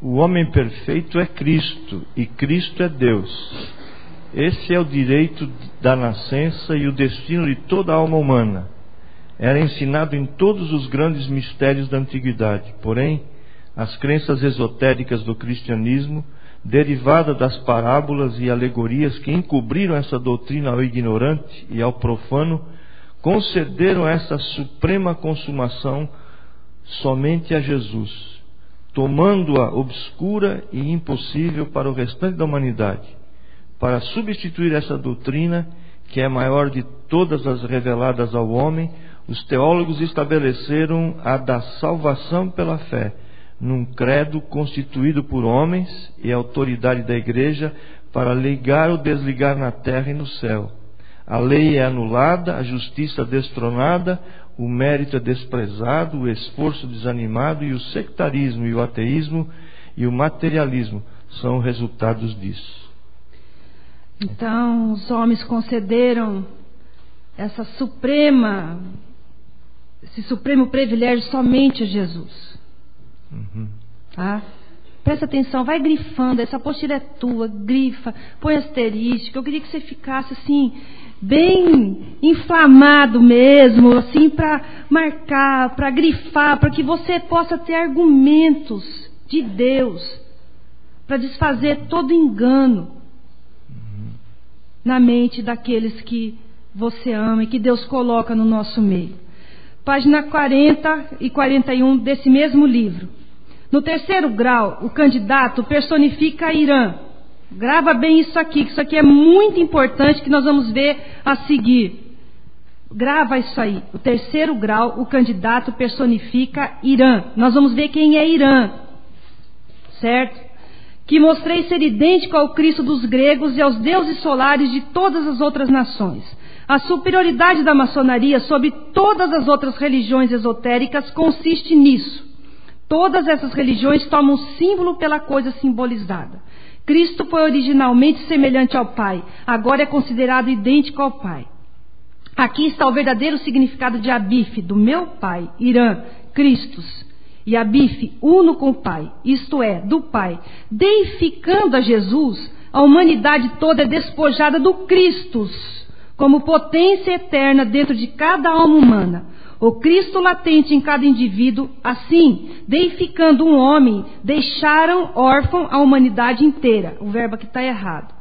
O homem perfeito é Cristo, e Cristo é Deus. Esse é o direito da nascença e o destino de toda a alma humana. Era ensinado em todos os grandes mistérios da antiguidade. Porém, as crenças esotéricas do cristianismo, derivadas das parábolas e alegorias que encobriram essa doutrina ao ignorante e ao profano, concederam essa suprema consumação somente a Jesus, tomando-a obscura e impossível para o restante da humanidade. Para substituir essa doutrina, que é a maior de todas as reveladas ao homem, os teólogos estabeleceram a da salvação pela fé, num credo constituído por homens e a autoridade da Igreja para ligar ou desligar na terra e no céu. A lei é anulada, a justiça destronada, o mérito é desprezado, o esforço desanimado, e o sectarismo e o ateísmo e o materialismo são resultados disso. Então, os homens concederam esse supremo privilégio somente a Jesus. Tá? Presta atenção, vai grifando, essa apostila é tua, grifa, põe asterístico. Eu queria que você ficasse assim, bem inflamado mesmo, assim, para marcar, para grifar, para que você possa ter argumentos de Deus, para desfazer todo engano na mente daqueles que você ama e que Deus coloca no nosso meio. Página 40 e 41 desse mesmo livro. No terceiro grau, o candidato personifica Irã. Grava bem isso aqui, que isso aqui é muito importante, que nós vamos ver a seguir. Grava isso aí. O terceiro grau, o candidato personifica Irã. Nós vamos ver quem é Irã. Certo? Que mostrei ser idêntico ao Cristo dos gregos e aos deuses solares de todas as outras nações. A superioridade da maçonaria sobre todas as outras religiões esotéricas consiste nisso. Todas essas religiões tomam símbolo pela coisa simbolizada. Cristo foi originalmente semelhante ao Pai, agora é considerado idêntico ao Pai. Aqui está o verdadeiro significado de Abif, do meu Pai, Irã, Cristos. E Abif, uno com o Pai, isto é, do Pai. Deificando a Jesus, a humanidade toda é despojada do Cristos, como potência eterna dentro de cada alma humana. O Cristo latente em cada indivíduo, assim, deificando um homem, deixaram órfão a humanidade inteira. O verbo aqui está errado.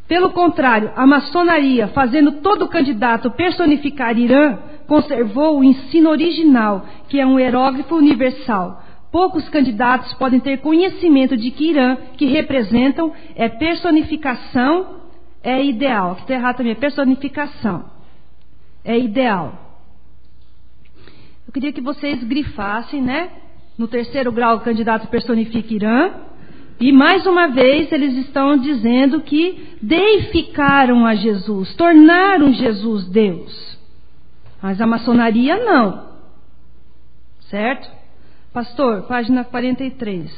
Pelo contrário, a maçonaria, fazendo todo candidato personificar Irã, conservou o ensino original, que é um hieróglifo universal. Poucos candidatos podem ter conhecimento de que Irã, que representam, é personificação, é ideal. Aqui está errado também, é personificação, é ideal. Eu queria que vocês grifassem, né? No terceiro grau, o candidato personifica Irã. E mais uma vez eles estão dizendo que deificaram a Jesus, tornaram Jesus Deus. Mas a maçonaria não. Certo? Pastor, página 43.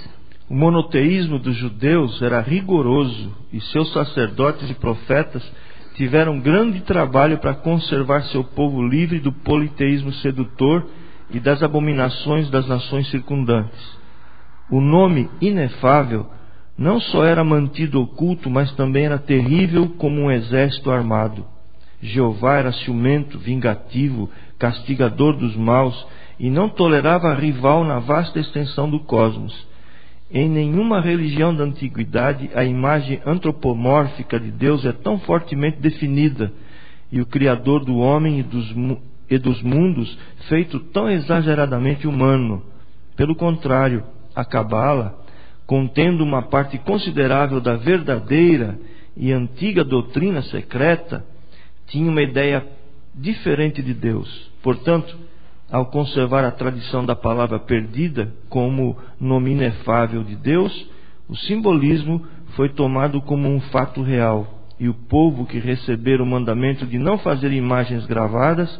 O monoteísmo dos judeus era rigoroso e seus sacerdotes e profetas tiveram grande trabalho para conservar seu povo livre do politeísmo sedutor e das abominações das nações circundantes. O nome inefável não só era mantido oculto, mas também era terrível como um exército armado. Jeová era ciumento, vingativo, castigador dos maus e não tolerava rival na vasta extensão do cosmos. Em nenhuma religião da antiguidade a imagem antropomórfica de Deus é tão fortemente definida e o Criador do homem e dos mundos feito tão exageradamente humano. Pelo contrário, a Cabala, contendo uma parte considerável da verdadeira e antiga doutrina secreta, tinha uma ideia diferente de Deus. Portanto, ao conservar a tradição da palavra perdida como nome inefável de Deus, o simbolismo foi tomado como um fato real, e o povo que recebera o mandamento de não fazer imagens gravadas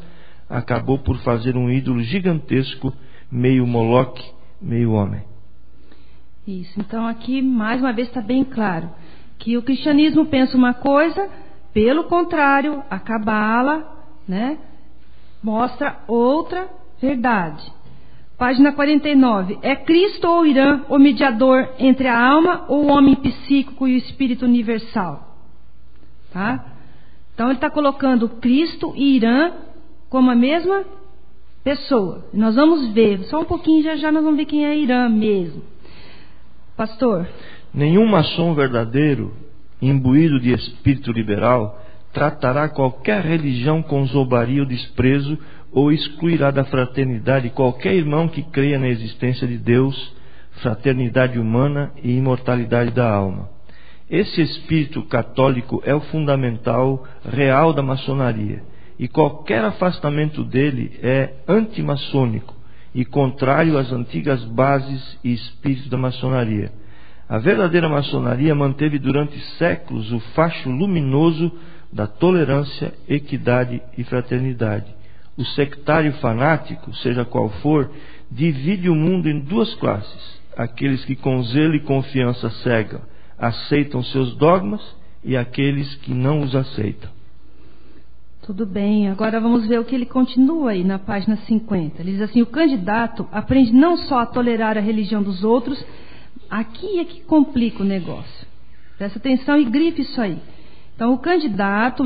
acabou por fazer um ídolo gigantesco, meio Moloque, meio homem. Isso, então aqui mais uma vez está bem claro que o cristianismo pensa uma coisa, pelo contrário, a Cabala, né, mostra outra verdade. Página 49. É Cristo ou Irã o mediador entre a alma ou o homem psíquico e o espírito universal? Tá? Então ele está colocando Cristo e Irã como a mesma pessoa. Nós vamos ver, só um pouquinho, já nós vamos ver quem é Irã mesmo. Pastor. Nenhum maçom verdadeiro, imbuído de espírito liberal, tratará qualquer religião com zombaria ou desprezo, ou excluirá da fraternidade qualquer irmão que creia na existência de Deus, fraternidade humana e imortalidade da alma. Esse espírito católico é o fundamental real da maçonaria, e qualquer afastamento dele é antimaçônico e contrário às antigas bases e espíritos da maçonaria. A verdadeira maçonaria manteve durante séculos o facho luminoso da tolerância, equidade e fraternidade. O sectário fanático, seja qual for, divide o mundo em duas classes: aqueles que com zelo e confiança cega aceitam seus dogmas e aqueles que não os aceitam. Tudo bem, agora vamos ver o que ele continua aí na página 50. Ele diz assim: o candidato aprende não só a tolerar a religião dos outros. Aqui é que complica o negócio. Presta atenção e grife isso aí. Então o candidato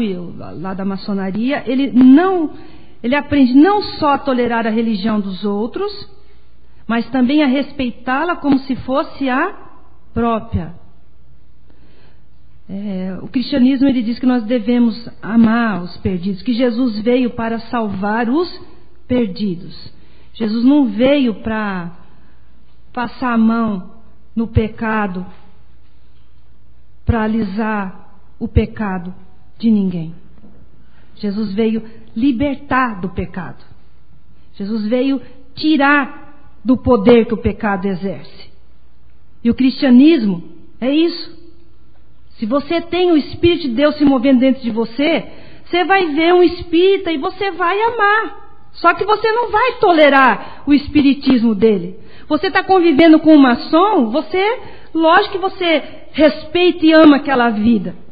lá da maçonaria, ele aprende não só a tolerar a religião dos outros, mas também a respeitá-la como se fosse a própria. O cristianismo, ele diz que nós devemos amar os perdidos, que Jesus veio para salvar os perdidos. Jesus não veio para passar a mão no pecado, para alisar o pecado de ninguém. Jesus veio libertar do pecado. Jesus veio tirar do poder que o pecado exerce. E o cristianismo é isso. Se você tem o Espírito de Deus se movendo dentro de você, você vai ver um espírita e você vai amar. Só que você não vai tolerar o espiritismo dele. Você está convivendo com um maçom, lógico que você respeita e ama aquela vida.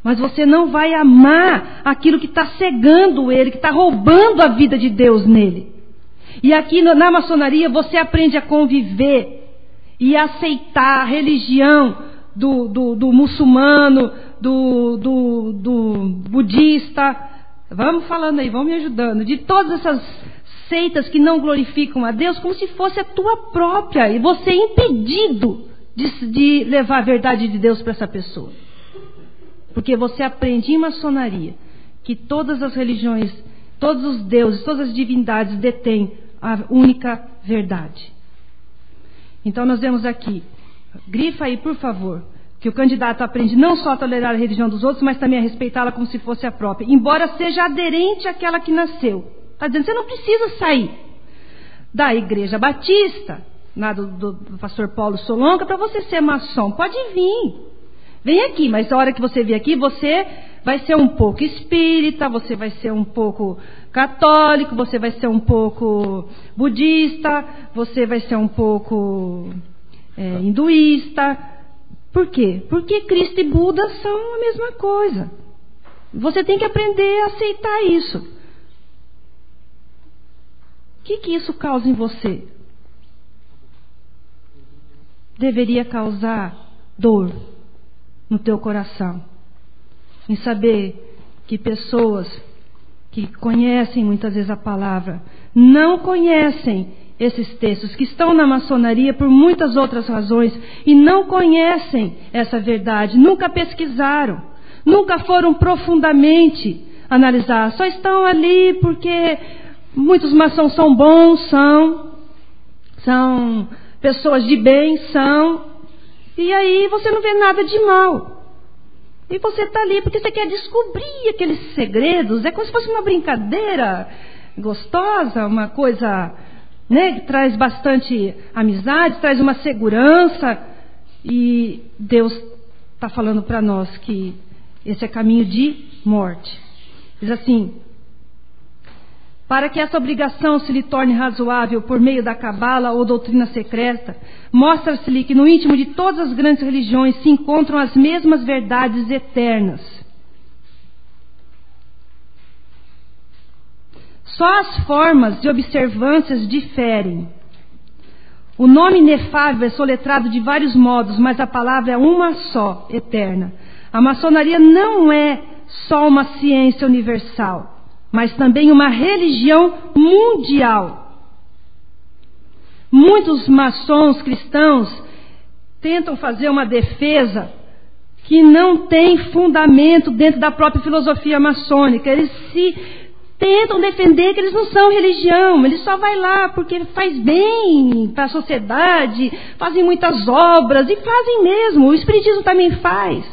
Mas você não vai amar aquilo que está cegando ele, que está roubando a vida de Deus nele. E aqui na maçonaria você aprende a conviver e aceitar a religião do muçulmano, do budista. Vamos falando aí, vamos me ajudando. De todas essas seitas que não glorificam a Deus, como se fosse a tua própria. E você é impedido de levar a verdade de Deus para essa pessoa. Porque você aprende em maçonaria que todas as religiões, todos os deuses, todas as divindades detêm a única verdade. Então nós vemos aqui, grifa aí por favor, que o candidato aprende não só a tolerar a religião dos outros, mas também a respeitá-la como se fosse a própria, embora seja aderente àquela que nasceu. Está dizendo, você não precisa sair da Igreja Batista, lá do pastor Paulo Solonca, para você ser maçom. Pode vir. Vem aqui, mas a hora que você vier aqui, você vai ser um pouco espírita, você vai ser um pouco católico, você vai ser um pouco budista, você vai ser um pouco hinduísta. Por quê? Porque Cristo e Buda são a mesma coisa. Você tem que aprender a aceitar isso. O que isso causa em você? Deveria causar dor no teu coração, em saber que pessoas que conhecem muitas vezes a palavra não conhecem esses textos, que estão na maçonaria por muitas outras razões e não conhecem essa verdade, nunca pesquisaram, nunca foram profundamente analisar, só estão ali porque muitos maçons são bons, são pessoas de bem, e aí você não vê nada de mal. E você está ali porque você quer descobrir aqueles segredos. É como se fosse uma brincadeira gostosa, uma coisa, né, que traz bastante amizade, traz uma segurança. E Deus está falando para nós que esse é caminho de morte. Diz assim: para que essa obrigação se lhe torne razoável por meio da cabala ou doutrina secreta, mostra-se-lhe que no íntimo de todas as grandes religiões se encontram as mesmas verdades eternas. Só as formas de observâncias diferem. O nome inefável é soletrado de vários modos, mas a palavra é uma só, eterna. A maçonaria não é só uma ciência universal, mas também uma religião mundial. Muitos maçons cristãos tentam fazer uma defesa que não tem fundamento dentro da própria filosofia maçônica. Eles tentam defender que eles não são religião, eles só vai lá porque faz bem para a sociedade, fazem muitas obras, e fazem mesmo, o espiritismo também faz.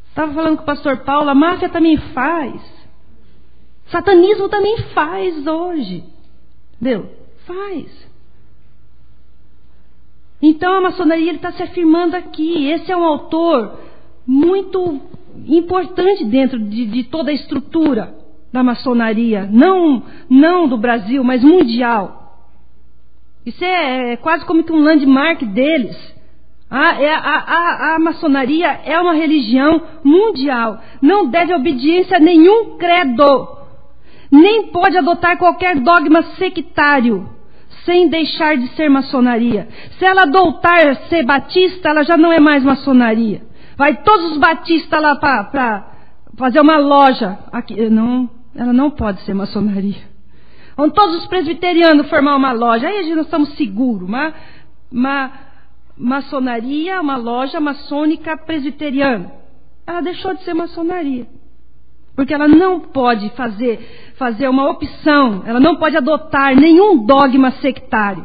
Estava falando com o pastor Paulo, a máfia também faz, satanismo também faz hoje, entendeu? Faz. Então a maçonaria está se afirmando aqui. Esse é um autor muito importante dentro de toda a estrutura da maçonaria, não do Brasil, mas mundial. Isso é quase como que um landmark deles. A maçonaria é uma religião mundial, não deve obediência a nenhum credo, nem pode adotar qualquer dogma sectário, sem deixar de ser maçonaria. Se ela adotar ser batista, ela já não é mais maçonaria. Vai todos os batistas lá para fazer uma loja aqui, não. Ela não pode ser maçonaria. Vão todos os presbiterianos formar uma loja. Aí nós estamos seguros. Maçonaria, uma loja maçônica presbiteriana. Ela deixou de ser maçonaria. Porque ela não pode fazer uma opção. Ela não pode adotar nenhum dogma sectário.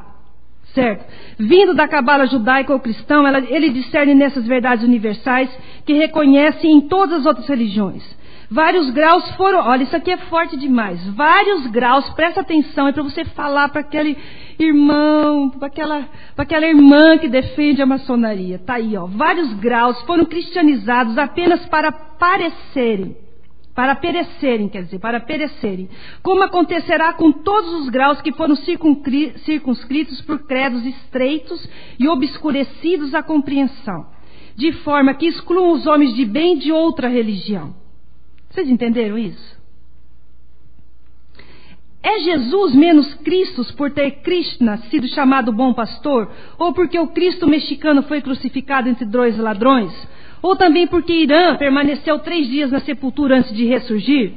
Certo? Vindo da cabala judaica ou cristão, ele discerne nessas verdades universais que reconhece em todas as outras religiões. Vários graus foram... Olha, isso aqui é forte demais. Vários graus, presta atenção, é para você falar para aquele irmão, para aquela irmã que defende a maçonaria. Está aí, ó. Vários graus foram cristianizados apenas para perecerem. Para perecerem. Como acontecerá com todos os graus que foram circunscritos por credos estreitos e obscurecidos à compreensão, de forma que excluam os homens de bem de outra religião. Vocês entenderam isso? É Jesus menos Cristo por ter Krishna sido chamado bom pastor? Ou porque o Cristo mexicano foi crucificado entre dois ladrões? Ou também porque Irã permaneceu 3 dias na sepultura antes de ressurgir?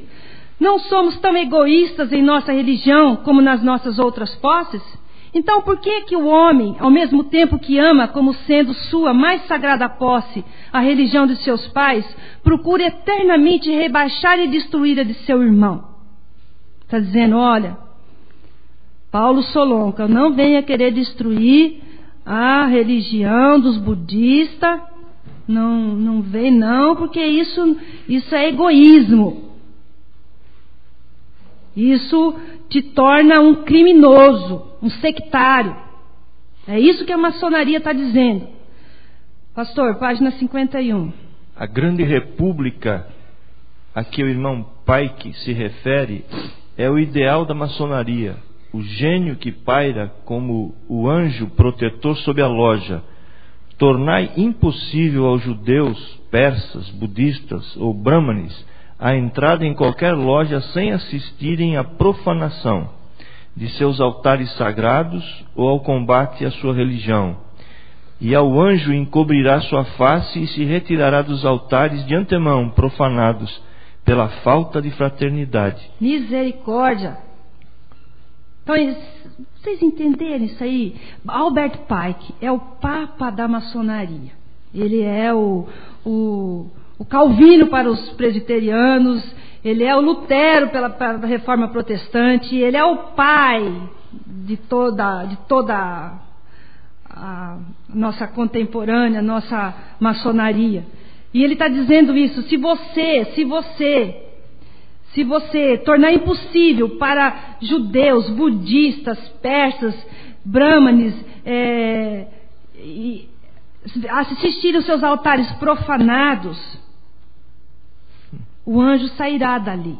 Não somos tão egoístas em nossa religião como nas nossas outras posses? Então por que o homem, ao mesmo tempo que ama como sendo sua mais sagrada posse a religião de seus pais, procura eternamente rebaixar e destruir a de seu irmão? Está dizendo, olha, Paulo Solonca, não venha querer destruir a religião dos budistas, não vem não, porque isso é egoísmo. Isso te torna um criminoso, um sectário. É isso que a maçonaria está dizendo. Pastor, página 51. A grande república a que o irmão Pike se refere é o ideal da maçonaria, o gênio que paira como o anjo protetor sob a loja. Tornai impossível aos judeus, persas, budistas ou brahmanes a entrada em qualquer loja sem assistirem à profanação de seus altares sagrados ou ao combate à sua religião. E ao anjo encobrirá sua face e se retirará dos altares de antemão profanados pela falta de fraternidade. Misericórdia! Então, vocês entenderam isso aí? Albert Pike é o papa da maçonaria. Ele é o Calvino para os presbiterianos, ele é o Lutero para a reforma protestante, ele é o pai de toda a nossa contemporânea, nossa maçonaria. E ele está dizendo isso, se você tornar impossível para judeus, budistas, persas, brahmanes, assistirem os seus altares profanados, o anjo sairá dali.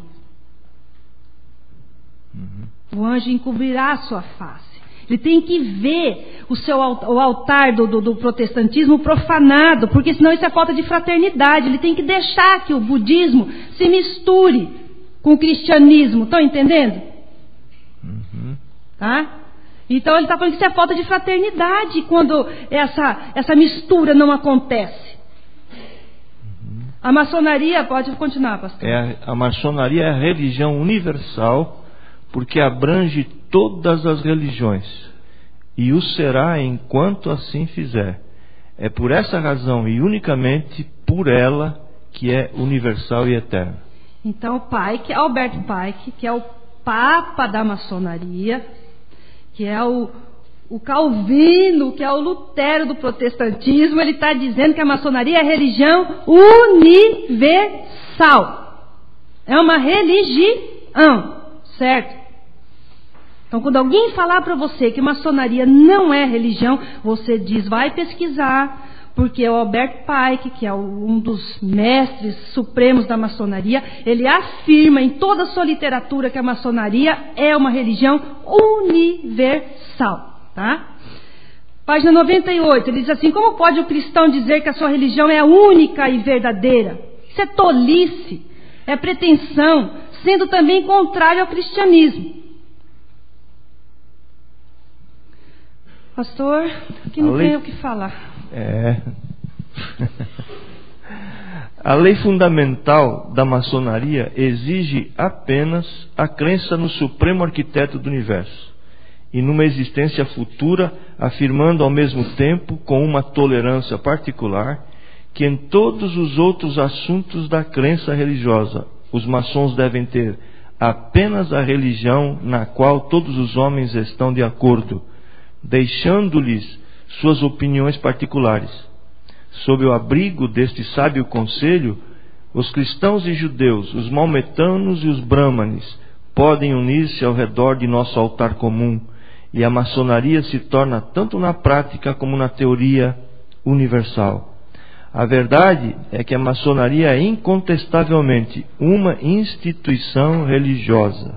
O anjo encobrirá a sua face. Ele tem que ver o altar do protestantismo profanado, porque senão isso é falta de fraternidade. Ele tem que deixar que o budismo se misture com o cristianismo. Estão entendendo? Tá? Então ele está falando que isso é falta de fraternidade quando essa mistura não acontece. A maçonaria, pode continuar, pastor. A maçonaria é a religião universal porque abrange todas as religiões e o será enquanto assim fizer. É por essa razão e unicamente por ela que é universal e eterna. Então Pike, Albert Pike, que é o Papa da maçonaria, que é o Calvino, que é o Lutero do protestantismo, ele está dizendo que a maçonaria é religião universal. É uma religião, certo? Então, quando alguém falar para você que maçonaria não é religião, você diz, vai pesquisar, porque o Albert Pike, que é um dos mestres supremos da maçonaria, ele afirma em toda a sua literatura que a maçonaria é uma religião universal. Tá? Página 98, ele diz assim: como pode o cristão dizer que a sua religião é única e verdadeira? Isso é tolice, é pretensão, sendo também contrário ao cristianismo. Pastor, que não tem o que falar. A lei fundamental da maçonaria exige apenas a crença no supremo arquiteto do universo e numa existência futura, afirmando ao mesmo tempo, com uma tolerância particular, que em todos os outros assuntos da crença religiosa, os maçons devem ter apenas a religião na qual todos os homens estão de acordo, deixando-lhes suas opiniões particulares. Sob o abrigo deste sábio conselho, os cristãos e judeus, os maometanos e os brahmanes podem unir-se ao redor de nosso altar comum, e a maçonaria se torna, tanto na prática como na teoria, universal. A verdade é que a maçonaria é incontestavelmente uma instituição religiosa.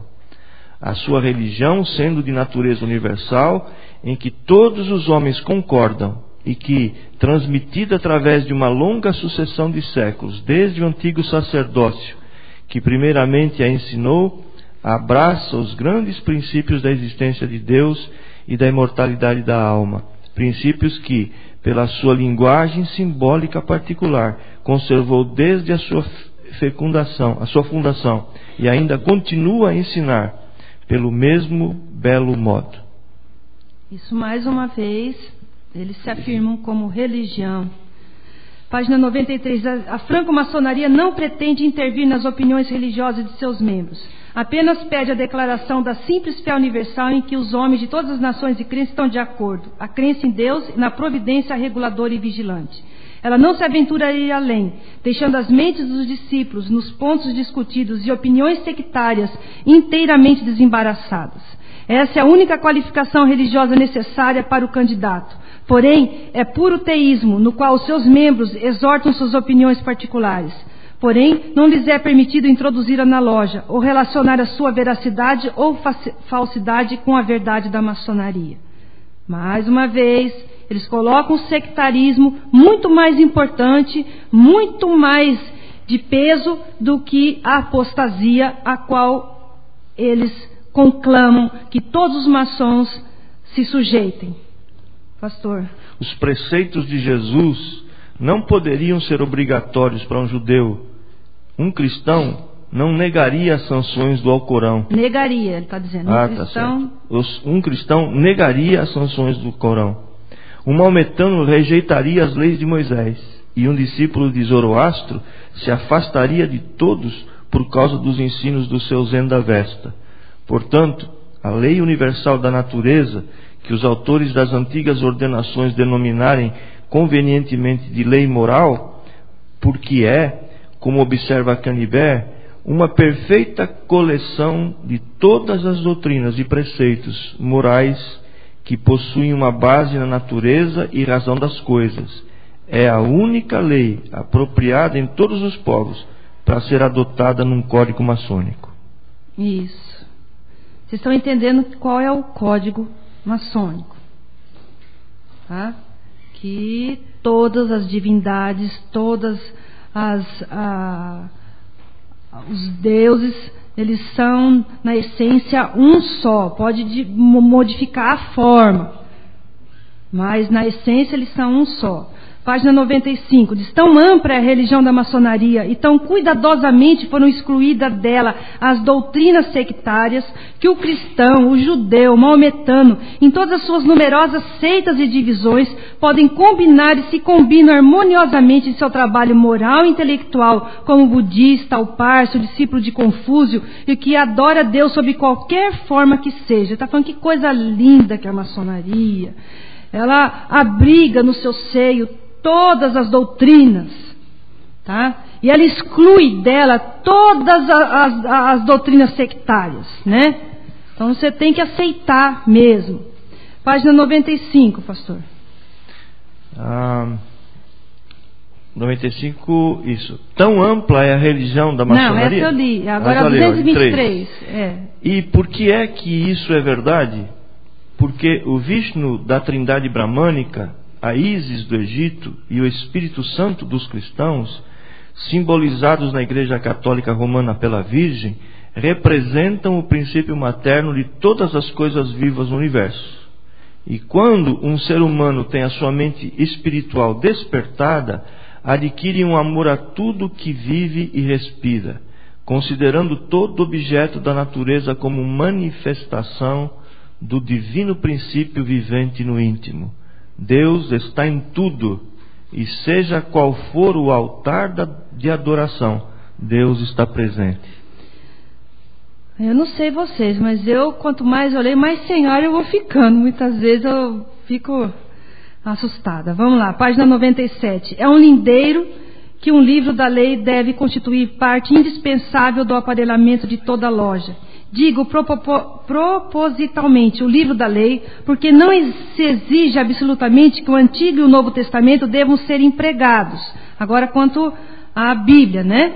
A sua religião sendo de natureza universal, em que todos os homens concordam e que, transmitida através de uma longa sucessão de séculos, desde o antigo sacerdócio, que primeiramente a ensinou, abraça os grandes princípios da existência de Deus e da imortalidade da alma, princípios que, pela sua linguagem simbólica particular, conservou desde a sua fundação, e ainda continua a ensinar pelo mesmo belo modo. Isso, mais uma vez, eles se afirmam como religião. Página 93. A franco-maçonaria não pretende intervir nas opiniões religiosas de seus membros. Apenas pede a declaração da simples fé universal em que os homens de todas as nações e crenças estão de acordo. A crença em Deus e na providência reguladora e vigilante. Ela não se aventura a ir além, deixando as mentes dos discípulos nos pontos discutidos e opiniões sectárias inteiramente desembaraçadas. Essa é a única qualificação religiosa necessária para o candidato. Porém, é puro teísmo, no qual os seus membros exortam suas opiniões particulares. Porém, não lhes é permitido introduzir-a na loja, ou relacionar a sua veracidade ou falsidade com a verdade da maçonaria. Mais uma vez, eles colocam o sectarismo muito mais importante, muito mais de peso do que a apostasia, a qual eles conclamam que todos os maçons se sujeitem. Pastor. Os preceitos de Jesus não poderiam ser obrigatórios para um judeu. Um cristão não negaria as sanções do Alcorão. Negaria, ele está dizendo. Um cristão negaria as sanções do Corão. Um maometano rejeitaria as leis de Moisés. E um discípulo de Zoroastro se afastaria de todos por causa dos ensinos do seu Zendavesta. Portanto, a lei universal da natureza, que os autores das antigas ordenações denominarem convenientemente de lei moral, porque é, como observa Canibert, uma perfeita coleção de todas as doutrinas e preceitos morais que possuem uma base na natureza e razão das coisas. É a única lei apropriada em todos os povos para ser adotada num código maçônico. Isso. Vocês estão entendendo qual é o código maçônico? Tá? Que todas as divindades, todas os deuses eles são, na essência, um só. Pode modificar a forma, mas na essência eles são um só. Página 95, diz: tão ampla é a religião da maçonaria e tão cuidadosamente foram excluídas dela as doutrinas sectárias, que o cristão, o judeu, o maometano, em todas as suas numerosas seitas e divisões, podem combinar e se combinam harmoniosamente em seu trabalho moral e intelectual, como o budista, o parsi, o discípulo de Confúcio, e que adora a Deus sob qualquer forma que seja. Está falando que coisa linda que é a maçonaria. Ela abriga no seu seio todas as doutrinas, tá? E ela exclui dela todas as doutrinas sectárias, né? Então você tem que aceitar mesmo. Página 95, pastor. 95, isso. Tão ampla é a religião da maçonaria? Não, essa eu li. Agora 223. E por que é que isso é verdade? Porque o Vishnu da Trindade Bramânica, a Ísis do Egito e o Espírito Santo dos cristãos, simbolizados na Igreja Católica Romana pela Virgem, representam o princípio materno de todas as coisas vivas no universo. E quando um ser humano tem a sua mente espiritual despertada, adquire um amor a tudo que vive e respira, considerando todo objeto da natureza como manifestação do divino princípio vivente no íntimo. Deus está em tudo, e seja qual for o altar de adoração, Deus está presente. Eu não sei vocês, mas quanto mais eu leio, mais senhora eu vou ficando. Muitas vezes eu fico assustada. Vamos lá, página 97. É um lindeiro que um livro da lei deve constituir parte indispensável do aparelhamento de toda loja. Digo propositalmente o livro da lei, porque não se exige absolutamente que o Antigo e o Novo Testamento devam ser empregados. Agora, quanto à Bíblia, né?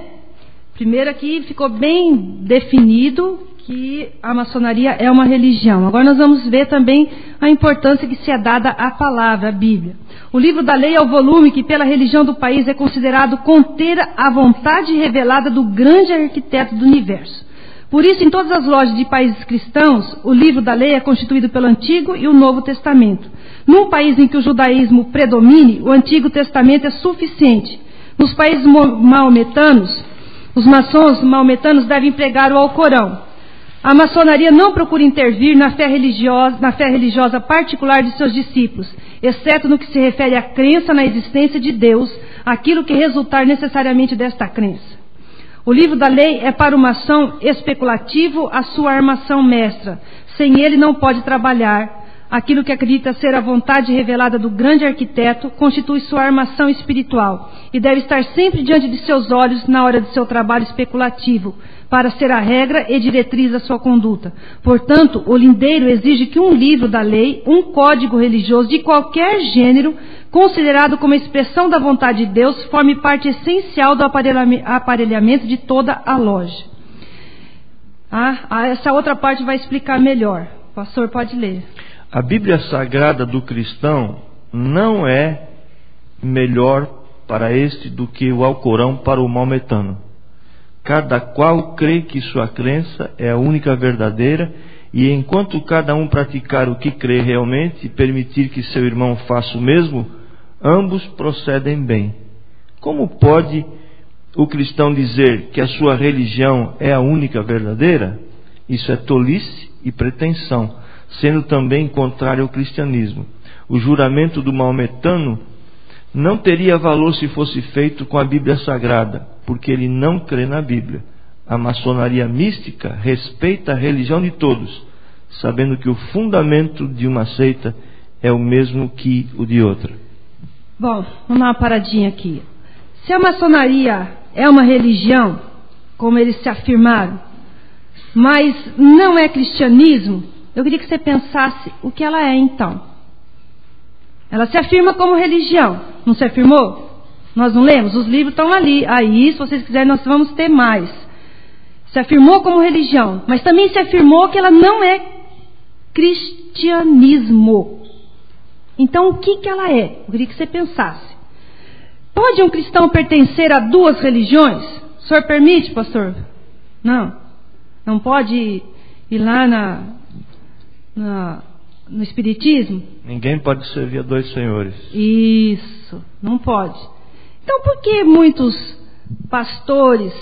Primeiro aqui ficou bem definido que a maçonaria é uma religião. Agora nós vamos ver também a importância que se é dada à palavra, a Bíblia. O livro da lei é o volume que pela religião do país é considerado conter a vontade revelada do grande arquiteto do universo. Por isso, em todas as lojas de países cristãos, o livro da lei é constituído pelo Antigo e o Novo Testamento. Num país em que o judaísmo predomine, o Antigo Testamento é suficiente. Nos países maometanos, os maçons maometanos devem pregar o Alcorão. A maçonaria não procura intervir na fé religiosa particular de seus discípulos, exceto no que se refere à crença na existência de Deus, aquilo que resultar necessariamente desta crença. O livro da lei é para o maçom especulativo a sua armação mestra. Sem ele não pode trabalhar. Aquilo que acredita ser a vontade revelada do grande arquiteto constitui sua armação espiritual e deve estar sempre diante de seus olhos na hora de seu trabalho especulativo, para ser a regra e diretriz da sua conduta. Portanto, o lindeiro exige que um livro da lei, um código religioso de qualquer gênero, considerado como expressão da vontade de Deus, forme parte essencial do aparelhamento de toda a loja. Essa outra parte vai explicar melhor. O pastor pode ler. A Bíblia Sagrada do cristão não é melhor para este do que o Alcorão para o maometano. Cada qual crê que sua crença é a única verdadeira, e enquanto cada um praticar o que crê realmente e permitir que seu irmão faça o mesmo, ambos procedem bem. Como pode o cristão dizer que a sua religião é a única verdadeira? Isso é tolice e pretensão, sendo também contrário ao cristianismo. O juramento do maometano não teria valor se fosse feito com a Bíblia Sagrada, porque ele não crê na Bíblia. A maçonaria mística respeita a religião de todos, sabendo que o fundamento de uma seita é o mesmo que o de outra. Bom, vamos dar uma paradinha aqui. Se a maçonaria é uma religião, como eles se afirmaram, mas não é cristianismo, eu queria que você pensasse o que ela é então. Ela se afirma como religião, não se afirmou? Nós não lemos? Os livros estão ali. Aí, se vocês quiserem, nós vamos ter mais. Se afirmou como religião, mas também se afirmou que ela não é cristianismo. Então, o que ela é? Eu queria que você pensasse. Pode um cristão pertencer a duas religiões? O senhor permite, pastor? Não. Não pode ir lá no espiritismo? Ninguém pode servir a dois senhores. Isso, não pode. Então por que muitos pastores,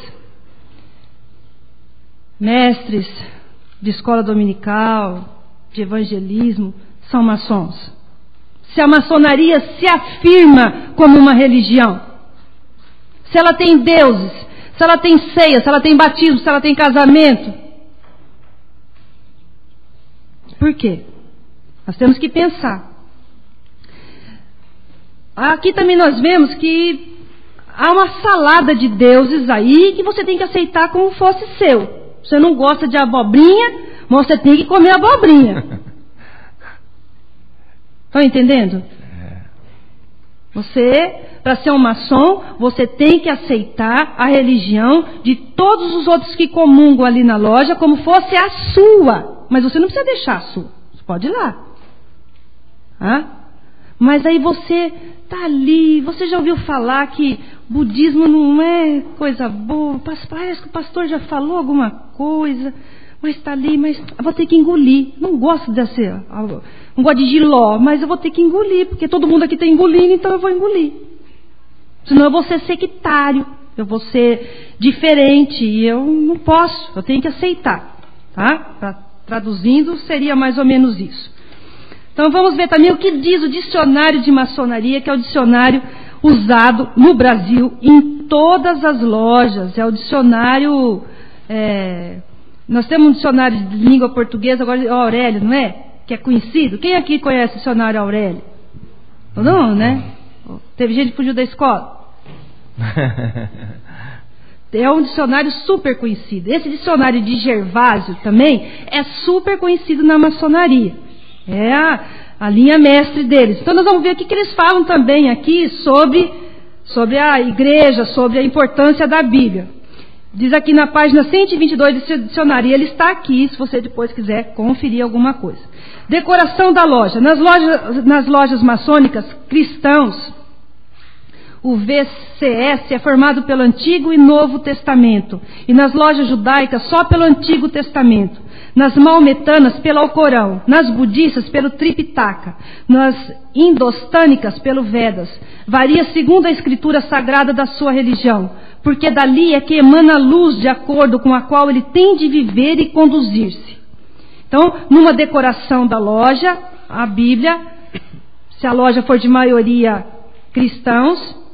mestres de escola dominical, de evangelismo, são maçons? Se a maçonaria se afirma como uma religião, se ela tem deuses, se ela tem ceia, se ela tem batismo, se ela tem casamento, por quê? Nós temos que pensar. Aqui também nós vemos que há uma salada de deuses aí que você tem que aceitar como fosse seu. Você não gosta de abobrinha, mas você tem que comer abobrinha. Estão entendendo? Você, para ser um maçom, você tem que aceitar a religião de todos os outros que comungam ali na loja como fosse a sua. Mas você não precisa deixar a sua. Você pode ir lá. Mas aí você está ali, você já ouviu falar que budismo não é coisa boa, parece que o pastor já falou alguma coisa, mas está ali, mas eu vou ter que engolir. Não gosto não gosto de giló, mas eu vou ter que engolir, porque todo mundo aqui está engolindo, então eu vou engolir. Senão eu vou ser sectário, eu vou ser diferente, e eu não posso, eu tenho que aceitar. Traduzindo, seria mais ou menos isso. Então vamos ver também o que diz o dicionário de maçonaria, que é o dicionário usado no Brasil em todas as lojas. É o dicionário... nós temos um dicionário de língua portuguesa, agora o Aurélio, não é? Que é conhecido. Quem aqui conhece o dicionário Aurélio? Não, né? Teve gente que fugiu da escola. É um dicionário super conhecido. Esse dicionário de Gervásio também é super conhecido na maçonaria. É a linha mestre deles. Então nós vamos ver o que eles falam também aqui sobre a igreja, sobre a importância da Bíblia. Diz aqui na página 122 desse dicionário, e ele está aqui, se você depois quiser conferir alguma coisa. Decoração da loja. Nas lojas maçônicas cristãos, o VCS é formado pelo Antigo e Novo Testamento. E nas lojas judaicas, só pelo Antigo Testamento. Nas maometanas, pelo Alcorão. Nas budistas, pelo Tripitaka. Nas indostânicas, pelo Vedas. Varia segundo a escritura sagrada da sua religião. Porque dali é que emana a luz de acordo com a qual ele tem de viver e conduzir-se. Então, numa decoração da loja, a Bíblia, se a loja for de maioria cristãos,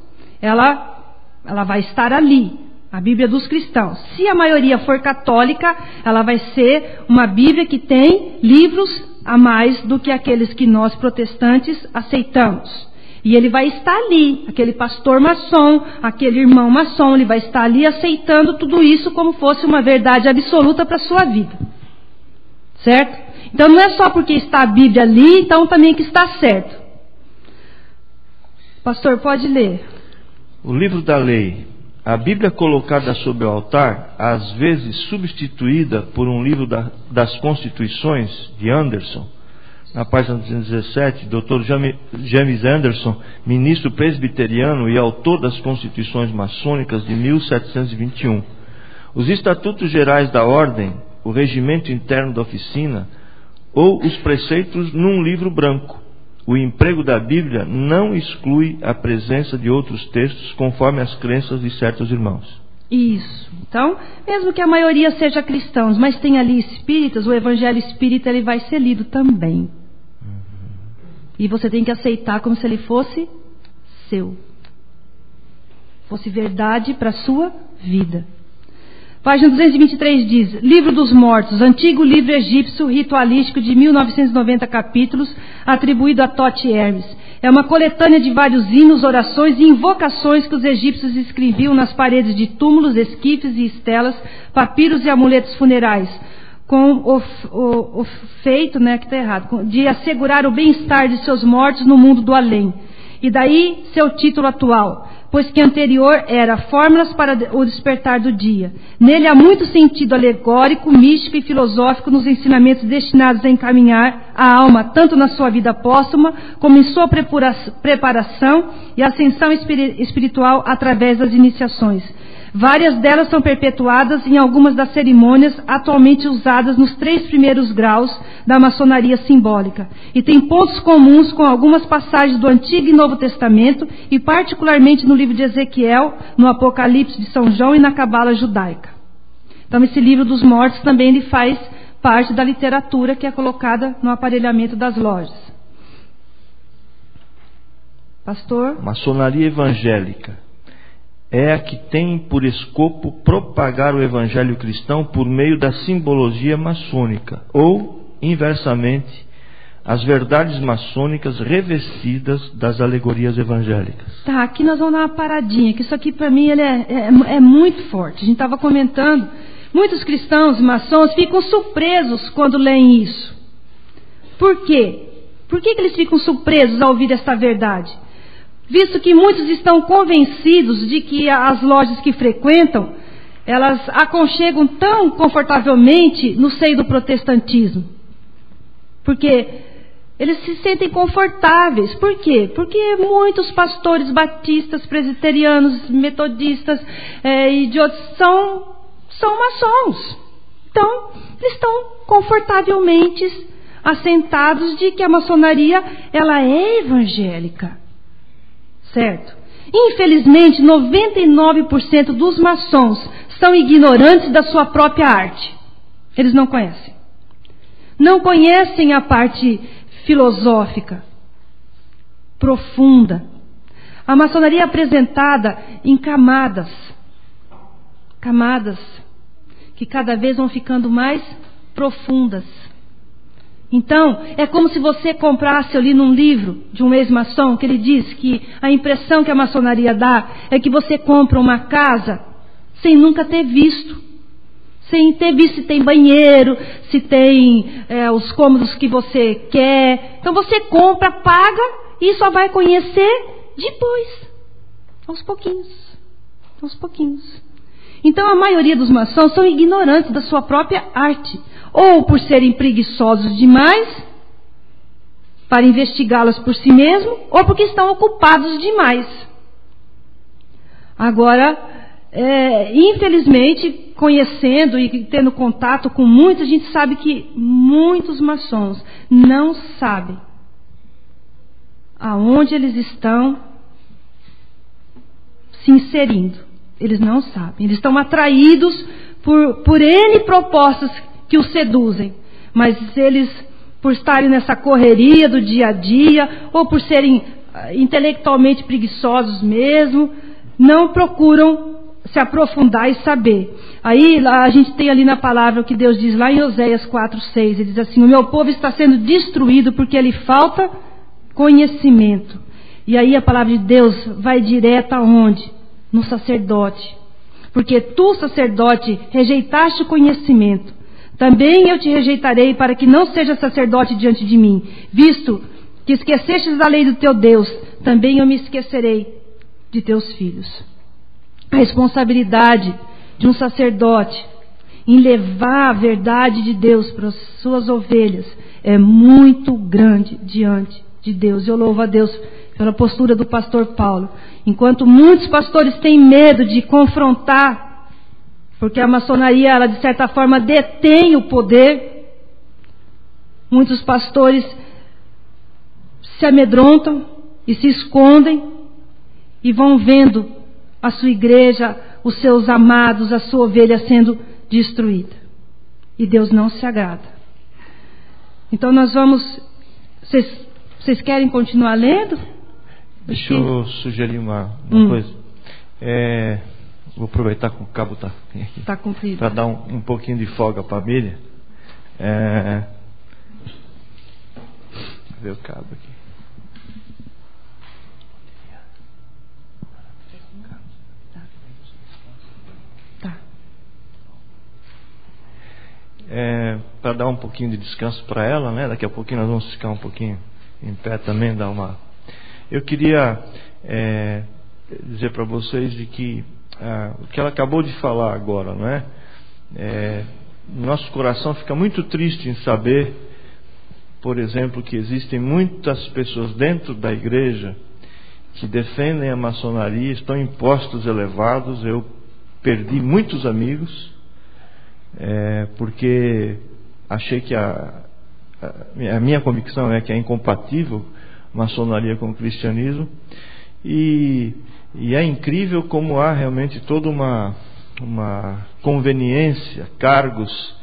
ela vai estar ali, a Bíblia dos cristãos. Se a maioria for católica, ela vai ser uma Bíblia que tem livros a mais do que aqueles que nós protestantes aceitamos. E ele vai estar ali, aquele pastor maçom, aquele irmão maçom, ele vai estar ali aceitando tudo isso como fosse uma verdade absoluta para a sua vida. Certo? Então não é só porque está a Bíblia ali, então também que está certo. Pastor, pode ler. O livro da lei. A Bíblia colocada sobre o altar, às vezes substituída por um livro das Constituições, de Anderson. Na página 217, Dr. James Anderson, ministro presbiteriano e autor das Constituições Maçônicas de 1721. Os Estatutos Gerais da Ordem, o regimento interno da oficina, ou os preceitos num livro branco. O emprego da Bíblia não exclui a presença de outros textos conforme as crenças de certos irmãos. Isso. Então, mesmo que a maioria seja cristãos, mas tem ali espíritas, o evangelho espírita ele vai ser lido também. E você tem que aceitar como se ele fosse seu. Fosse verdade para a sua vida. Página 223 diz: Livro dos Mortos, antigo livro egípcio ritualístico de 1990 capítulos, atribuído a Thoth Hermes. É uma coletânea de vários hinos, orações e invocações que os egípcios escreviam nas paredes de túmulos, esquifes e estelas, papiros e amuletos funerais, com o feito, que está errado, de assegurar o bem-estar de seus mortos no mundo do além. E daí seu título atual, pois que anterior era Fórmulas para o Despertar do Dia. Nele há muito sentido alegórico, místico e filosófico nos ensinamentos destinados a encaminhar a alma, tanto na sua vida póstuma, como em sua preparação e ascensão espiritual através das iniciações. Várias delas são perpetuadas em algumas das cerimônias atualmente usadas nos 3 primeiros graus da maçonaria simbólica e tem pontos comuns com algumas passagens do Antigo e Novo Testamento e particularmente no livro de Ezequiel, no Apocalipse de São João e na Cabala judaica. Então esse livro dos mortos também ele faz parte da literatura que é colocada no aparelhamento das lojas. Pastor? Maçonaria evangélica é a que tem por escopo propagar o evangelho cristão por meio da simbologia maçônica, ou, inversamente, as verdades maçônicas revestidas das alegorias evangélicas. Tá, aqui nós vamos dar uma paradinha, que isso aqui para mim ele é muito forte. A gente estava comentando, muitos cristãos maçons ficam surpresos quando leem isso. Por quê? Por que eles ficam surpresos ao ouvir esta verdade? Visto que muitos estão convencidos de que as lojas que frequentam, elas aconchegam tão confortavelmente no seio do protestantismo. Porque eles se sentem confortáveis. Por quê? Porque muitos pastores batistas, presbiterianos, metodistas e de outros são maçons. Então, eles estão confortavelmente assentados de que a maçonaria ela é evangélica. Certo? Infelizmente, 99% dos maçons são ignorantes da sua própria arte. Eles não conhecem. Não conhecem a parte filosófica, profunda. A maçonaria é apresentada em camadas. Camadas que cada vez vão ficando mais profundas. Então, é como se você comprasse ali num livro de um ex-maçom, que ele diz que a impressão que a maçonaria dá é que você compra uma casa sem nunca ter visto. Sem ter visto se tem banheiro, se tem os cômodos que você quer. Então você compra, paga e só vai conhecer depois. Aos pouquinhos. Aos pouquinhos. Então a maioria dos maçons são ignorantes da sua própria arte. Ou por serem preguiçosos demais para investigá-las por si mesmo, ou porque estão ocupados demais. Agora, infelizmente, conhecendo e tendo contato com muitos, a gente sabe que muitos maçons não sabem aonde eles estão se inserindo. Eles não sabem. Eles estão atraídos por N propostas que os seduzem, mas eles, por estarem nessa correria do dia a dia, ou por serem intelectualmente preguiçosos mesmo, não procuram se aprofundar e saber. Aí a gente tem ali na palavra o que Deus diz lá em Oséias 4:6, ele diz assim: o meu povo está sendo destruído porque lhe falta conhecimento. E aí a palavra de Deus vai direto aonde? No sacerdote. Porque tu, sacerdote, rejeitaste o conhecimento. Também eu te rejeitarei para que não seja sacerdote diante de mim. Visto que esquecestes da lei do teu Deus, também eu me esquecerei de teus filhos. A responsabilidade de um sacerdote em levar a verdade de Deus para as suas ovelhas é muito grande diante de Deus. Eu louvo a Deus pela postura do pastor Paulo. Enquanto muitos pastores têm medo de confrontar, porque a maçonaria, ela de certa forma detém o poder, muitos pastores se amedrontam e se escondem e vão vendo a sua igreja, os seus amados, a sua ovelha sendo destruída. E Deus não se agrada. Então nós vamos... Vocês querem continuar lendo? Deixa eu sugerir uma coisa. Vou aproveitar que o cabo está aqui. Está cumprido. Para dar um pouquinho de folga para a família. Ver o cabo aqui. Tá. Para dar um pouquinho de descanso para ela, né? Daqui a pouquinho nós vamos ficar um pouquinho em pé também, dar uma... Eu queria dizer para vocês de que o que ela acabou de falar agora, não é? Nosso coração fica muito triste em saber, por exemplo, que existem muitas pessoas dentro da igreja que defendem a maçonaria, estão em postos elevados. Eu perdi muitos amigos, porque achei que a minha convicção é que é incompatível maçonaria com o cristianismo, e é incrível como há realmente toda uma conveniência, cargos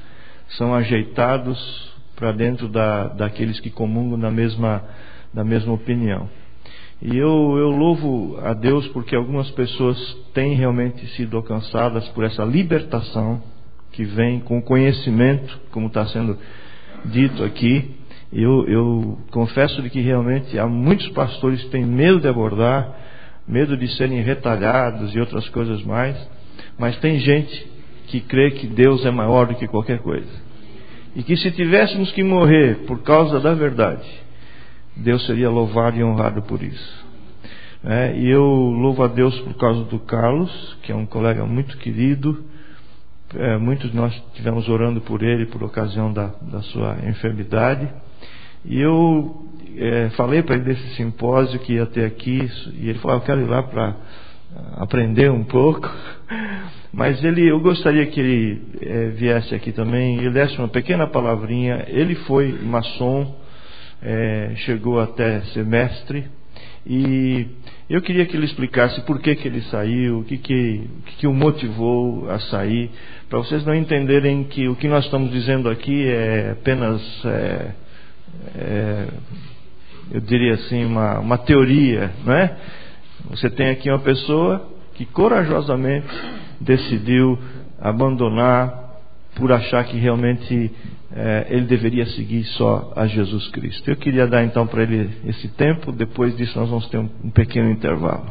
são ajeitados para dentro daqueles que comungam da mesma opinião. E eu louvo a Deus porque algumas pessoas têm realmente sido alcançadas por essa libertação que vem com o conhecimento, como está sendo dito aqui. Eu confesso de que realmente há muitos pastores que têm medo de abordar, medo de serem retalhados e outras coisas mais, mas tem gente que crê que Deus é maior do que qualquer coisa, e que se tivéssemos que morrer por causa da verdade, Deus seria louvado e honrado por isso. E eu louvo a Deus por causa do Carlos, que é um colega muito querido. Muitos de nós estivemos orando por ele por ocasião da sua enfermidade. E eu falei para ele desse simpósio que ia ter aqui, e ele falou: eu quero ir lá para aprender um pouco. Mas eu gostaria que ele viesse aqui também e desse uma pequena palavrinha. Ele foi maçom, chegou até ser mestre, e eu queria que ele explicasse por que ele saiu, o que o motivou a sair, para vocês não entenderem que o que nós estamos dizendo aqui é apenas, eu diria assim, uma teoria, não é? Você tem aqui uma pessoa que corajosamente decidiu abandonar por achar que realmente ele deveria seguir só a Jesus Cristo. Eu queria dar então para ele esse tempo. Depois disso nós vamos ter um pequeno intervalo.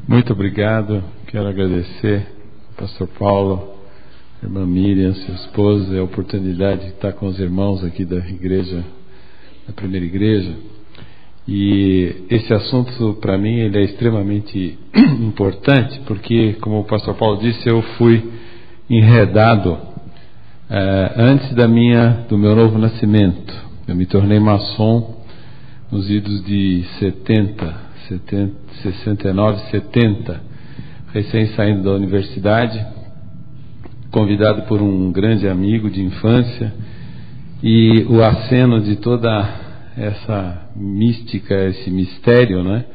Muito obrigado. Quero agradecer ao pastor Paulo, a irmã Miriam, sua esposa, a oportunidade de estar com os irmãos aqui da igreja, da primeira igreja. E esse assunto para mim ele é extremamente importante, porque, como o pastor Paulo disse, eu fui enredado antes do meu novo nascimento. Eu me tornei maçom nos idos de 69, 70, recém saindo da universidade, convidado por um grande amigo de infância, e o aceno de toda essa mística, esse mistério, né,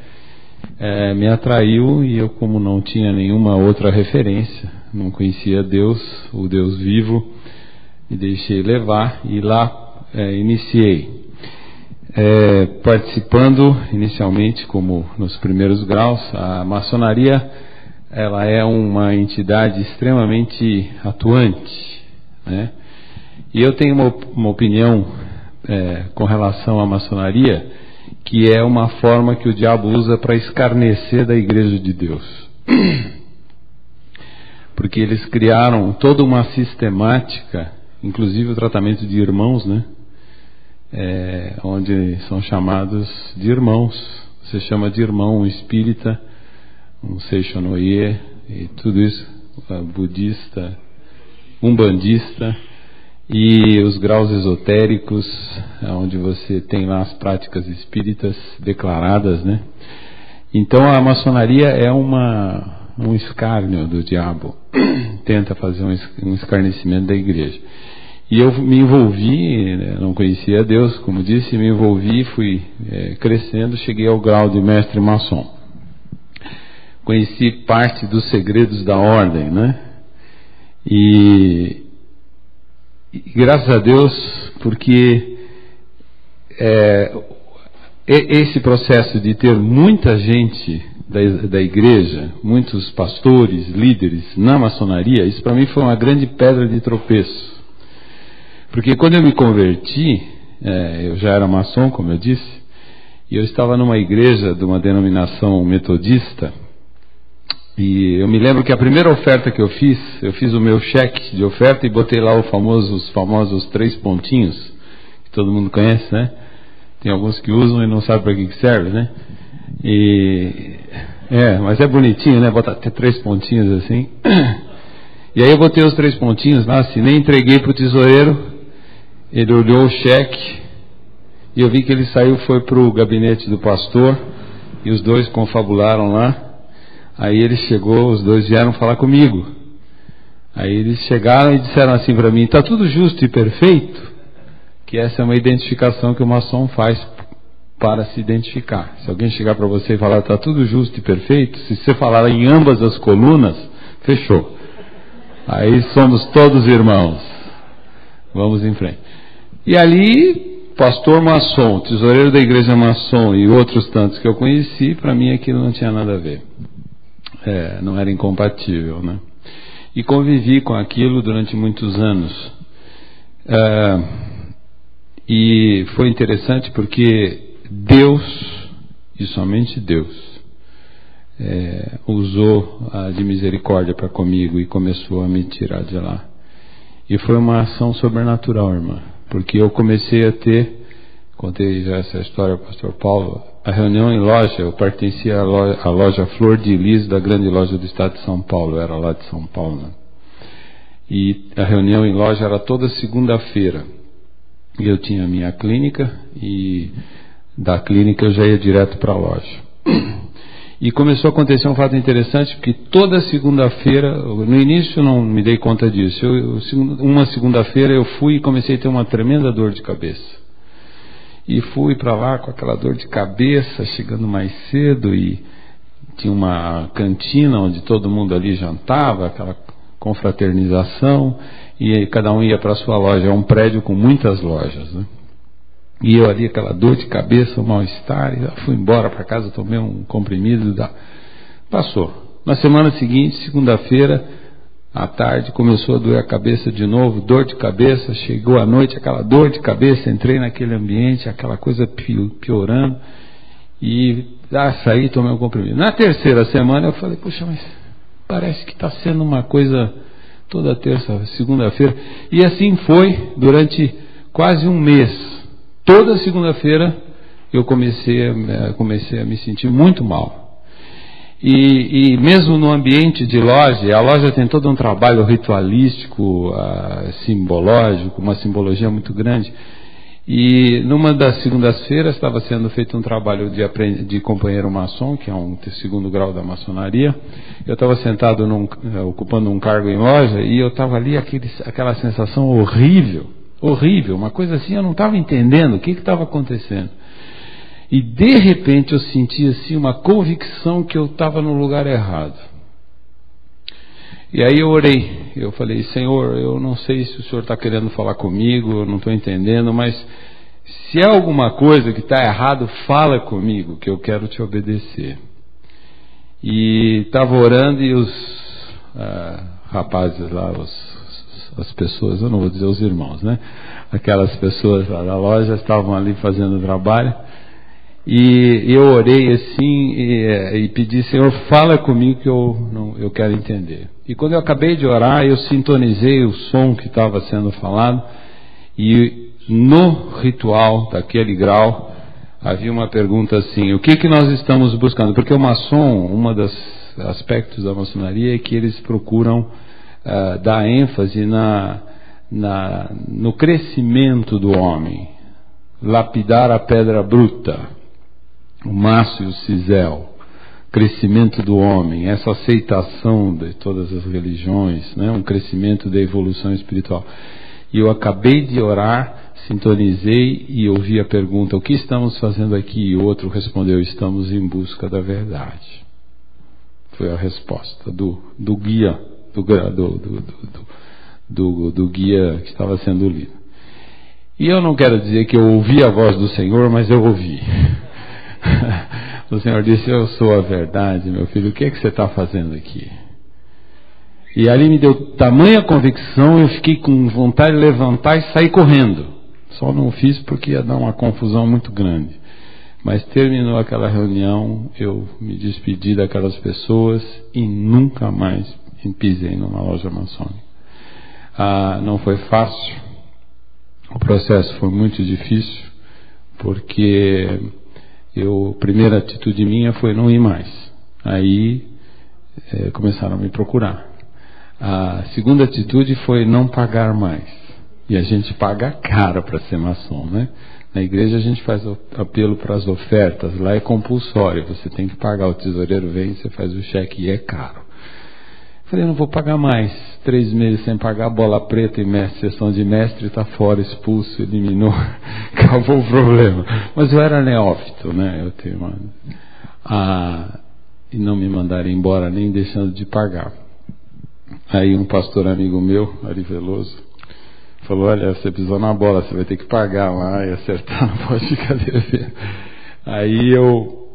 me atraiu, e eu, como não tinha nenhuma outra referência, não conhecia Deus, o Deus vivo, me deixei levar e lá iniciei, participando inicialmente como nos primeiros graus. A maçonaria, ela é uma entidade extremamente atuante, né? E eu tenho uma opinião com relação à maçonaria, que é uma forma que o diabo usa para escarnecer da igreja de Deus. Porque eles criaram toda uma sistemática, inclusive o tratamento de irmãos, né? Onde são chamados de irmãos. Você chama de irmão um espírita, um Seishonoye, e tudo isso, budista, umbandista, e os graus esotéricos, onde você tem lá as práticas espíritas declaradas, né? Então a maçonaria é um escárnio do diabo, tenta fazer um escarnecimento da igreja. E eu me envolvi, não conhecia Deus, como disse, me envolvi, fui crescendo, cheguei ao grau de mestre maçom. Conheci parte dos segredos da ordem, né? E graças a Deus, porque esse processo de ter muita gente da igreja, muitos pastores, líderes na maçonaria, isso para mim foi uma grande pedra de tropeço. Porque quando eu me converti, eu já era maçom, como eu disse, e eu estava numa igreja de uma denominação metodista, e eu me lembro que a primeira oferta que eu fiz o meu cheque de oferta e botei lá os famosos 3 pontinhos, que todo mundo conhece, né? Tem alguns que usam e não sabem para que serve, né? Mas é bonitinho, né? Botar até 3 pontinhos assim. E aí eu botei os 3 pontinhos lá, assinei, entreguei para o tesoureiro. Ele olhou o cheque e eu vi que ele saiu, foi para o gabinete do pastor, e os dois confabularam lá. Aí ele chegou, os dois vieram falar comigo. Aí eles chegaram e disseram assim para mim: está tudo justo e perfeito? Que essa é uma identificação que o maçom faz para se identificar. Se alguém chegar para você e falar está tudo justo e perfeito, se você falar em ambas as colunas, fechou. Aí somos todos irmãos. Vamos em frente. E ali, pastor maçom, tesoureiro da igreja maçom e outros tantos que eu conheci, para mim aquilo não tinha nada a ver. Não era incompatível, né? E convivi com aquilo durante muitos anos. E foi interessante porque Deus, e somente Deus, usou a de misericórdia para comigo e começou a me tirar de lá. E foi uma ação sobrenatural, irmã, porque eu comecei a ter, contei já essa história ao pastor Paulo, a reunião em loja. Eu pertencia à loja Flor de Lis, da grande loja do estado de São Paulo, era lá de São Paulo, né? E a reunião em loja era toda segunda-feira. E eu tinha a minha clínica, e da clínica eu já ia direto para a loja. E começou a acontecer um fato interessante, porque toda segunda-feira, no início eu não me dei conta disso, uma segunda-feira eu fui e comecei a ter uma tremenda dor de cabeça. E fui para lá com aquela dor de cabeça, chegando mais cedo, e tinha uma cantina onde todo mundo ali jantava, aquela confraternização, e aí cada um ia para a sua loja. É um prédio com muitas lojas, né? E eu ali, aquela dor de cabeça, um mal-estar, e fui embora para casa, tomei um comprimido, passou. Na semana seguinte, segunda-feira, à tarde, começou a doer a cabeça de novo, dor de cabeça, chegou à noite, aquela dor de cabeça, entrei naquele ambiente, aquela coisa piorando, e saí e tomei um comprimido. Na terceira semana eu falei: puxa, mas parece que está sendo uma coisa toda terça, segunda-feira. E assim foi durante quase um mês. Toda segunda-feira eu comecei a me sentir muito mal. E mesmo no ambiente de loja, a loja tem todo um trabalho ritualístico, simbológico, uma simbologia muito grande. E numa das segundas-feiras estava sendo feito um trabalho de companheiro maçom, que é um segundo grau da maçonaria. Eu estava sentado ocupando um cargo em loja, e eu estava ali, aquela sensação horrível, uma coisa assim, eu não estava entendendo o que estava acontecendo. E de repente eu senti assim uma convicção que eu estava no lugar errado. E aí eu orei, eu falei: Senhor, eu não sei se o Senhor está querendo falar comigo, eu não estou entendendo, mas se é alguma coisa que está errado, fala comigo, que eu quero te obedecer. E estava orando, e os rapazes lá, as pessoas, eu não vou dizer os irmãos, né? Aquelas pessoas lá da loja estavam ali fazendo o trabalho, e eu orei assim e pedi: Senhor, fala comigo que eu quero entender. E quando eu acabei de orar, eu sintonizei o som que estava sendo falado, e no ritual daquele grau havia uma pergunta assim: o que nós estamos buscando? Porque o maçom, um dos aspectos da maçonaria é que eles procuram dar ênfase no crescimento do homem, lapidar a pedra bruta, o maço e o cisel, crescimento do homem, essa aceitação de todas as religiões, né? Um crescimento da evolução espiritual. E eu acabei de orar, sintonizei e ouvi a pergunta: o que estamos fazendo aqui? E o outro respondeu: estamos em busca da verdade. Foi a resposta do guia, do guia que estava sendo lido. E eu não quero dizer que eu ouvi a voz do Senhor, mas eu ouvi. O Senhor disse: eu sou a verdade, meu filho, o que é que você está fazendo aqui? E ali me deu tamanha convicção, eu fiquei com vontade de levantar e sair correndo. Só não fiz porque ia dar uma confusão muito grande. Mas terminou aquela reunião, eu me despedi daquelas pessoas e nunca mais pisei numa loja maçônica. Não foi fácil, o processo foi muito difícil, porque a primeira atitude minha foi não ir mais. Aí começaram a me procurar. A segunda atitude foi não pagar mais. E a gente paga caro para ser maçom, né? Na igreja a gente faz apelo para as ofertas, lá é compulsório, você tem que pagar, o tesoureiro vem, você faz o cheque e é caro. Falei, não vou pagar mais, 3 meses sem pagar, bola preta e mestre, sessão de mestre, está fora, expulso, eliminou, acabou o problema. Mas eu era neófito, né? Eu tenho e não me mandaram embora nem deixando de pagar. Aí um pastor amigo meu, Ari Veloso, falou, olha, você pisou na bola, você vai ter que pagar lá e acertar, não pode ficar devendo. Aí eu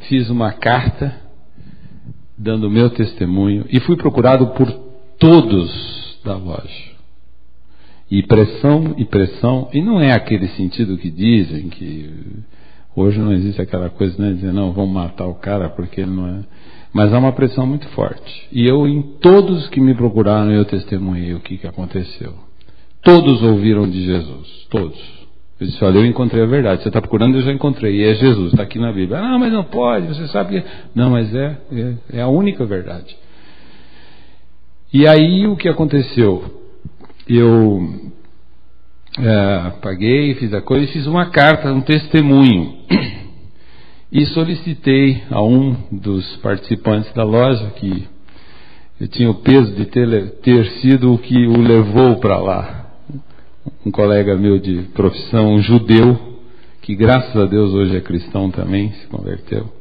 fiz uma carta dando o meu testemunho e fui procurado por todos da loja. E pressão, e não é aquele sentido que dizem, que hoje não existe aquela coisa, né, dizer, não, vamos matar o cara porque ele não é. Mas há uma pressão muito forte. E eu, em todos que me procuraram, eu testemunhei o que aconteceu. Todos ouviram de Jesus. Todos. Eu disse, olha, eu encontrei a verdade. Você está procurando, eu já encontrei. E é Jesus, está aqui na Bíblia. Ah, mas não pode, você sabe que... Não, mas é a única verdade. E aí, o que aconteceu? Eu paguei, fiz a coisa e fiz uma carta, um testemunho. E solicitei a um dos participantes da loja, que eu tinha o peso de ter sido o que o levou para lá. Um colega meu de profissão, um judeu, que graças a Deus hoje é cristão também, se converteu.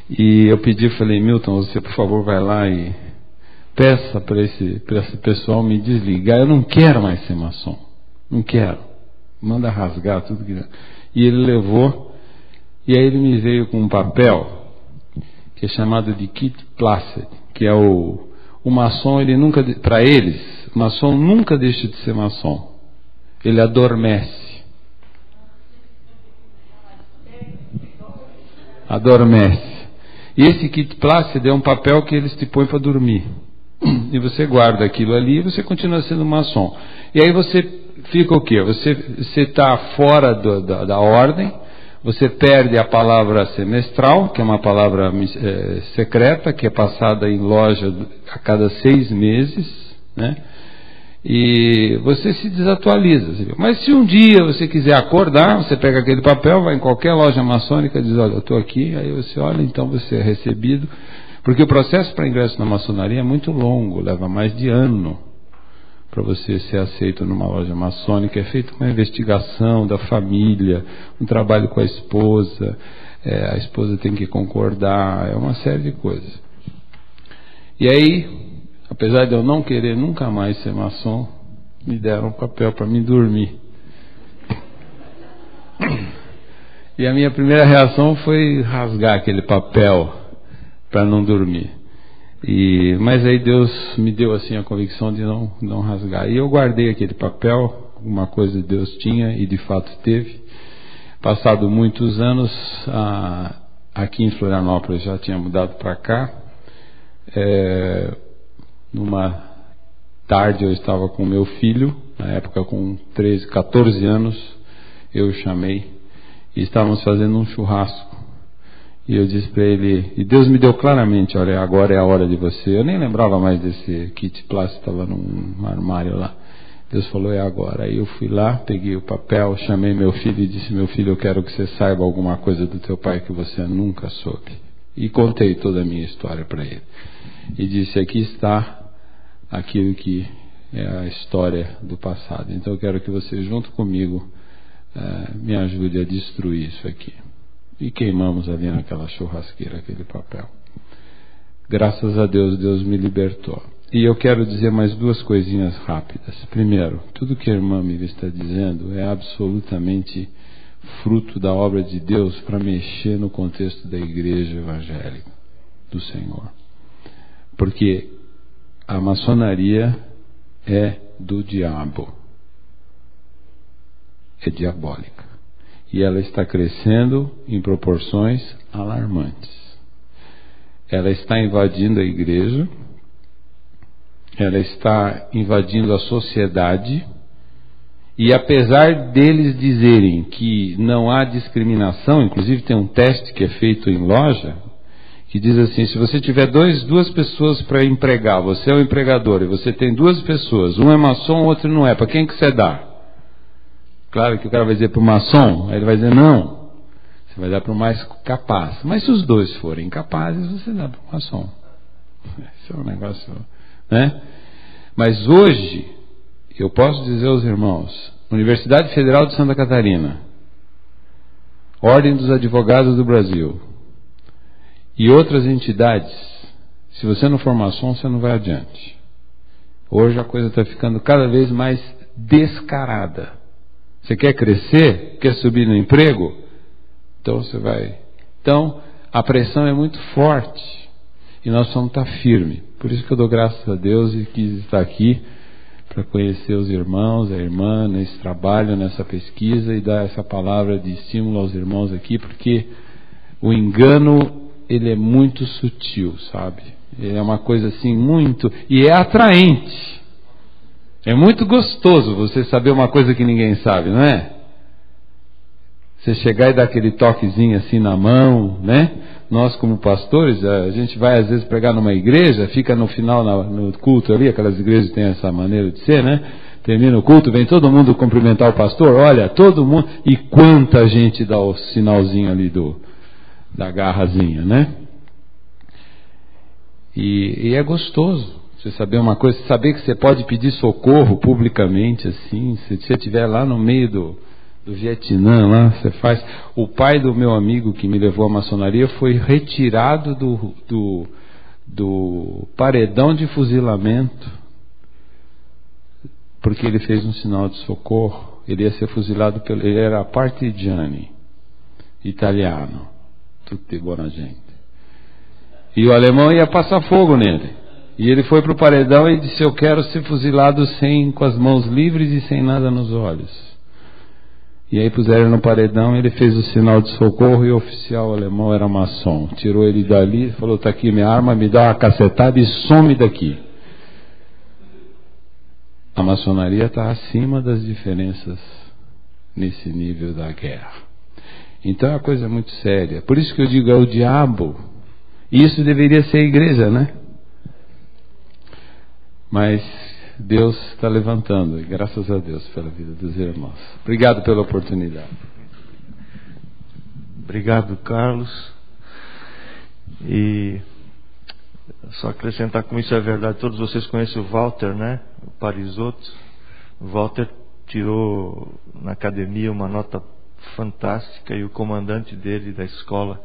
E eu pedi, falei, Milton, você por favor vai lá e peça para esse pessoal me desligar. Eu não quero mais ser maçom. Não quero. Manda rasgar tudo que... E ele levou... E aí ele me veio com um papel que é chamado de Kit Placid, que é o maçom, ele nunca, para eles, o maçom nunca deixa de ser maçom. Ele adormece. Adormece. E esse Kit Placid é um papel que eles te põem para dormir. E você guarda aquilo ali e você continua sendo maçom. E aí você fica o quê? Você está fora da ordem. Você perde a palavra semestral, que é uma palavra secreta, que é passada em loja a cada 6 meses, né? E você se desatualiza. Mas se um dia você quiser acordar, você pega aquele papel, vai em qualquer loja maçônica e diz, olha, eu estou aqui, aí você olha, então você é recebido. Porque o processo para ingresso na maçonaria é muito longo, leva mais de ano. Para você ser aceito numa loja maçônica, é feita uma investigação da família, um trabalho com a esposa tem que concordar, é uma série de coisas. E aí, apesar de eu não querer nunca mais ser maçom, me deram um papel para mim dormir. E a minha primeira reação foi rasgar aquele papel para não dormir. Mas aí Deus me deu assim a convicção de não rasgar. E eu guardei aquele papel, alguma coisa Deus tinha e de fato teve. Passado muitos anos, aqui em Florianópolis, já tinha mudado para cá. Numa tarde eu estava com meu filho, na época com 13, 14 anos, eu o chamei e estávamos fazendo um churrasco. E eu disse para ele, e Deus me deu claramente, olha, agora é a hora de você. Eu nem lembrava mais desse kit plástico, estava num armário lá. Deus falou, é agora. Aí eu fui lá, peguei o papel, chamei meu filho e disse, meu filho, eu quero que você saiba alguma coisa do teu pai que você nunca soube. E contei toda a minha história para ele. E disse, aqui está aquilo que é a história do passado. Então eu quero que você, junto comigo, me ajude a destruir isso aqui. E queimamos ali naquela churrasqueira aquele papel. Graças a Deus, Deus me libertou. E eu quero dizer mais 2 coisinhas rápidas. Primeiro, tudo que a irmã Miriam está dizendo é absolutamente fruto da obra de Deus para mexer no contexto da igreja evangélica do Senhor. Porque a maçonaria é do diabo. É diabólica. E ela está crescendo em proporções alarmantes. Ela está invadindo a igreja, ela está invadindo a sociedade, e apesar deles dizerem que não há discriminação, inclusive tem um teste que é feito em loja, que diz assim, se você tiver duas pessoas para empregar, você é o empregador, e você tem 2 pessoas, um é maçom, o outro não é, para quem que você dá? Claro que o cara vai dizer para o maçom, aí ele vai dizer não, você vai dar para o mais capaz. Mas se os dois forem incapazes, você dá para o maçom. Esse é um negócio, né? Mas hoje, eu posso dizer aos irmãos, Universidade Federal de Santa Catarina, Ordem dos Advogados do Brasil e outras entidades, se você não for maçom, você não vai adiante. Hoje a coisa está ficando cada vez mais descarada. Você quer crescer? Quer subir no emprego? Então você vai. Então a pressão é muito forte e nós precisamos estar firmes. Por isso que eu dou graças a Deus e quis estar aqui para conhecer os irmãos, a irmã, nesse trabalho, nessa pesquisa e dar essa palavra de estímulo aos irmãos aqui, porque o engano, ele é muito sutil, sabe? Ele é uma coisa assim muito... E é atraente. É muito gostoso você saber uma coisa que ninguém sabe, não é? Você chegar e dar aquele toquezinho assim na mão, né? Nós como pastores, a gente vai às vezes pregar numa igreja, fica no final no culto ali, aquelas igrejas têm essa maneira de ser, né? Termina o culto, vem todo mundo cumprimentar o pastor, olha, todo mundo, e quanta gente dá o sinalzinho ali da garrazinha, né? E é gostoso você saber uma coisa, saber que você pode pedir socorro publicamente assim, se você estiver lá no meio do Vietnã, lá você faz. O pai do meu amigo que me levou à maçonaria foi retirado do paredão de fuzilamento porque ele fez um sinal de socorro. Ele ia ser fuzilado ele era partigiani italiano, tutti buona gente, e o alemão ia passar fogo nele. E ele foi para o paredão e disse: eu quero ser fuzilado com as mãos livres e sem nada nos olhos. E aí puseram ele no paredão, ele fez o sinal de socorro e o oficial alemão era maçom. Tirou ele dali, falou: tá aqui minha arma, me dá uma cacetada e some daqui. A maçonaria está acima das diferenças nesse nível da guerra. Então a coisa é muito séria. Por isso que eu digo, é o diabo. E isso deveria ser a igreja, né? Mas Deus está levantando, e graças a Deus pela vida dos irmãos. Obrigado pela oportunidade. Obrigado, Carlos. E só acrescentar, como isso é verdade, todos vocês conhecem o Walter, né? O Parisotto. O Walter tirou na academia uma nota fantástica e o comandante dele da escola